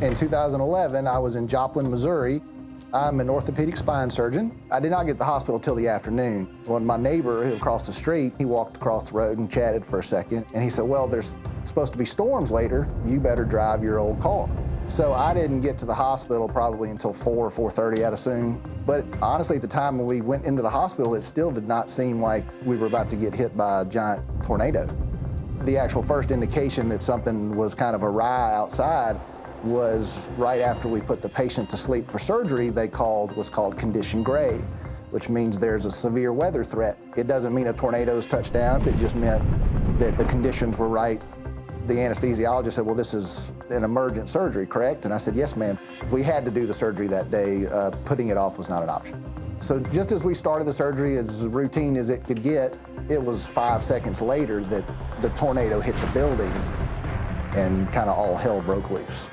In 2011, I was in Joplin, Missouri. I'm an orthopedic spine surgeon. I did not get to the hospital till the afternoon. When my neighbor who across the street, he walked across the road and chatted for a second, and he said, well, there's supposed to be storms later. You better drive your old car. So I didn't get to the hospital probably until 4 or 4:30, I'd assume. But honestly, at the time when we went into the hospital, it still did not seem like we were about to get hit by a giant tornado. The actual first indication that something was kind of awry outside was right after we put the patient to sleep for surgery. They called what's called condition gray, which means there's a severe weather threat. It doesn't mean a tornado's touched down. It just meant that the conditions were right. The anesthesiologist said, well, this is an emergent surgery, correct? And I said, yes, ma'am. We had to do the surgery that day. Putting it off was not an option. So just as we started the surgery, as routine as it could get, it was 5 seconds later that the tornado hit the building and kind of all hell broke loose.